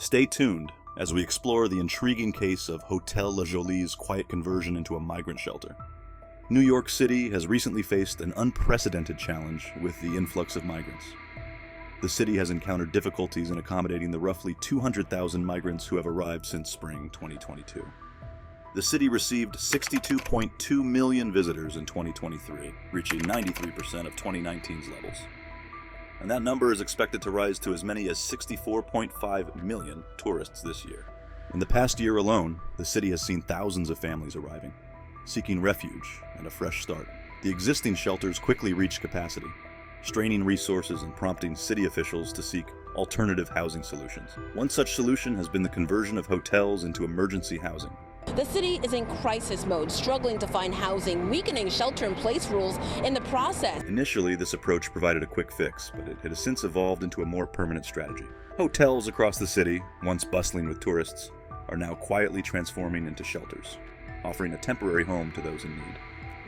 Stay tuned as we explore the intriguing case of Hotel Le Jolie's quiet conversion into a migrant shelter. New York City has recently faced an unprecedented challenge with the influx of migrants. The city has encountered difficulties in accommodating the roughly 200,000 migrants who have arrived since spring 2022. The city received 62.2 million visitors in 2023, reaching 93% of 2019's levels. And that number is expected to rise to as many as 64.5 million tourists this year. In the past year alone, the city has seen thousands of families arriving, seeking refuge and a fresh start. The existing shelters quickly reached capacity, straining resources and prompting city officials to seek alternative housing solutions. One such solution has been the conversion of hotels into emergency housing. The city is in crisis mode, struggling to find housing, weakening shelter-in-place rules in the process. Initially, this approach provided a quick fix, but it has since evolved into a more permanent strategy. Hotels across the city, once bustling with tourists, are now quietly transforming into shelters, offering a temporary home to those in need.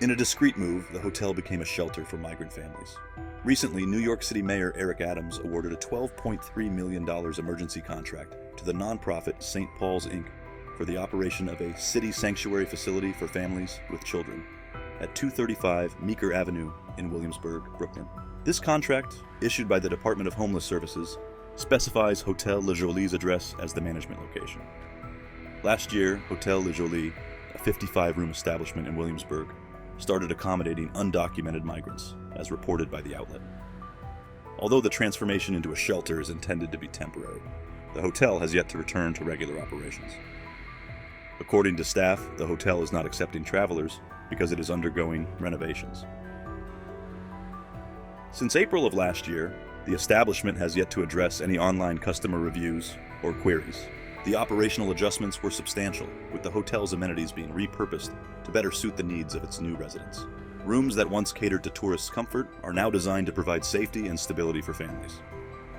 In a discreet move, the hotel became a shelter for migrant families. Recently, New York City Mayor Eric Adams awarded a $12.3 million emergency contract to the nonprofit St. Paul's Inc. for the operation of a city sanctuary facility for families with children at 235 Meeker Avenue in Williamsburg, Brooklyn. This contract, issued by the Department of Homeless Services, specifies Hotel Le Jolie's address as the management location. Last year, Hotel Le Jolie, a 55-room establishment in Williamsburg, started accommodating undocumented migrants, as reported by the outlet. Although the transformation into a shelter is intended to be temporary, the hotel has yet to return to regular operations. According to staff, the hotel is not accepting travelers because it is undergoing renovations. Since April of last year, the establishment has yet to address any online customer reviews or queries. The operational adjustments were substantial, with the hotel's amenities being repurposed to better suit the needs of its new residents. Rooms that once catered to tourists' comfort are now designed to provide safety and stability for families.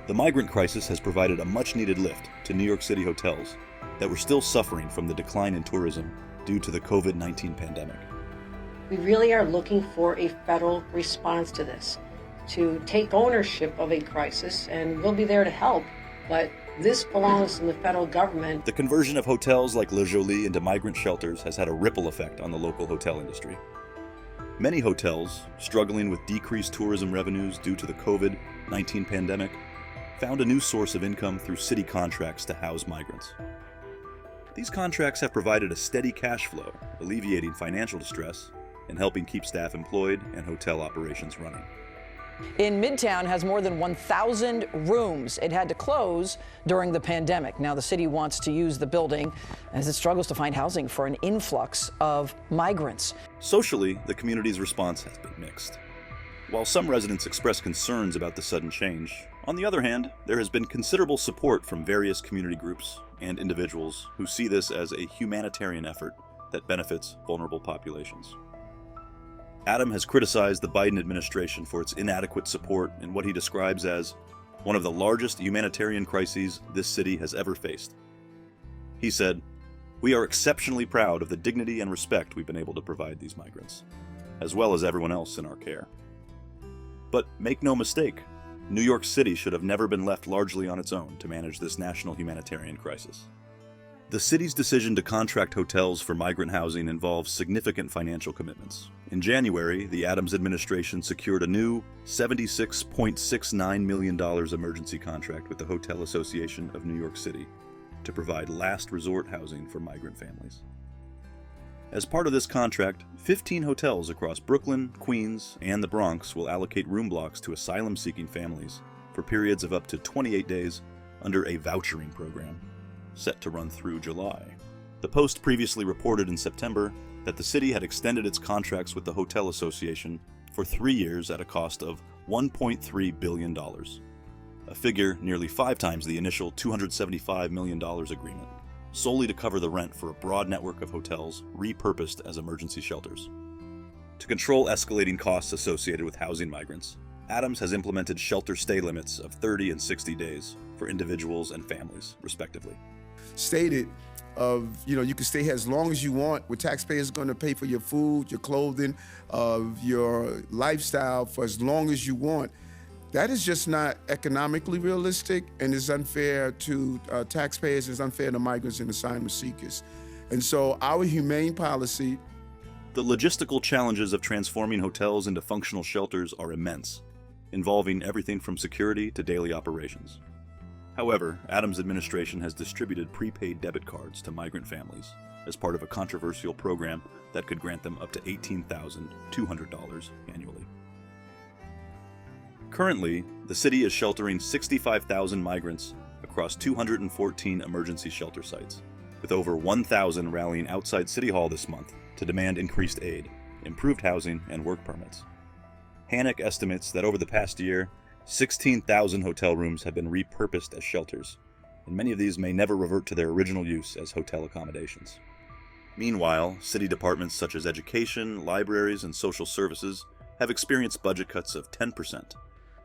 The migrant crisis has provided a much-needed lift to New York City hotels that were still suffering from the decline in tourism due to the COVID-19 pandemic. We really are looking for a federal response to this, to take ownership of a crisis, and we'll be there to help, but this belongs in the federal government. The conversion of hotels like Le Jolie into migrant shelters has had a ripple effect on the local hotel industry. Many hotels, struggling with decreased tourism revenues due to the COVID-19 pandemic, found a new source of income through city contracts to house migrants. These contracts have provided a steady cash flow, alleviating financial distress and helping keep staff employed and hotel operations running. In Midtown has more than 1,000 rooms. It had to close during the pandemic. Now the city wants to use the building as it struggles to find housing for an influx of migrants. Socially, the community's response has been mixed. While some residents express concerns about the sudden change, on the other hand, there has been considerable support from various community groups and individuals who see this as a humanitarian effort that benefits vulnerable populations. Adam has criticized the Biden administration for its inadequate support in what he describes as one of the largest humanitarian crises this city has ever faced. He said, "We are exceptionally proud of the dignity and respect we've been able to provide these migrants, as well as everyone else in our care. But make no mistake, New York City should have never been left largely on its own to manage this national humanitarian crisis." The city's decision to contract hotels for migrant housing involves significant financial commitments. In January, the Adams administration secured a new $76.69 million emergency contract with the Hotel Association of New York City to provide last resort housing for migrant families. As part of this contract, 15 hotels across Brooklyn, Queens, and the Bronx will allocate room blocks to asylum-seeking families for periods of up to 28 days under a vouchering program set to run through July. The Post previously reported in September that the city had extended its contracts with the Hotel Association for 3 years at a cost of $1.3 billion, a figure nearly 5 times the initial $275 million agreement, solely to cover the rent for a broad network of hotels repurposed as emergency shelters. To control escalating costs associated with housing migrants, Adams has implemented shelter stay limits of 30 and 60 days for individuals and families, respectively. Stated you can stay here as long as you want, where taxpayers are going to pay for your food, your clothing, your lifestyle for as long as you want. That is just not economically realistic, and is unfair to taxpayers, it's unfair to migrants and asylum seekers. And so our humane policy. The logistical challenges of transforming hotels into functional shelters are immense, involving everything from security to daily operations. However, Adams' administration has distributed prepaid debit cards to migrant families as part of a controversial program that could grant them up to $18,200 annually. Currently, the city is sheltering 65,000 migrants across 214 emergency shelter sites, with over 1,000 rallying outside City Hall this month to demand increased aid, improved housing, and work permits. Hannock estimates that over the past year, 16,000 hotel rooms have been repurposed as shelters, and many of these may never revert to their original use as hotel accommodations. Meanwhile, city departments such as education, libraries, and social services have experienced budget cuts of 10%,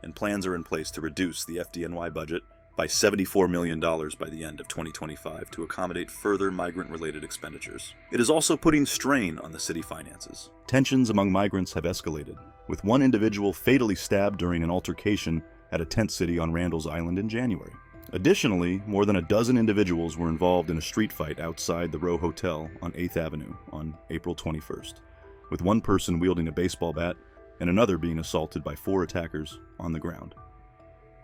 and plans are in place to reduce the FDNY budget by $74 million by the end of 2025 to accommodate further migrant-related expenditures. It is also putting strain on the city finances. Tensions among migrants have escalated, with one individual fatally stabbed during an altercation at a tent city on Randall's Island in January. Additionally, more than a dozen individuals were involved in a street fight outside the Row Hotel on 8th Avenue on April 21st, with one person wielding a baseball bat and another being assaulted by 4 attackers on the ground.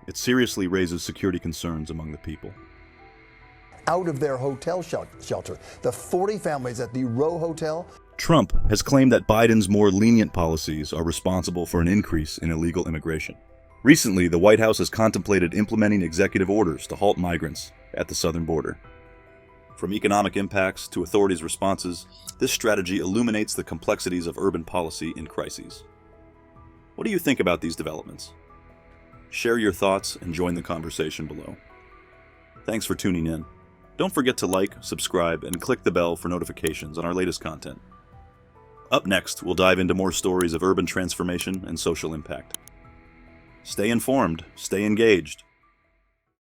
It seriously raises security concerns among the people. Out of their hotel shelter, the 40 families at the Row Hotel. Trump has claimed that Biden's more lenient policies are responsible for an increase in illegal immigration. Recently, the White House has contemplated implementing executive orders to halt migrants at the southern border. From economic impacts to authorities' responses, this strategy illuminates the complexities of urban policy in crises. What do you think about these developments? Share your thoughts and join the conversation below. Thanks for tuning in. Don't forget to like, subscribe, and click the bell for notifications on our latest content. Up next, we'll dive into more stories of urban transformation and social impact. Stay informed, stay engaged,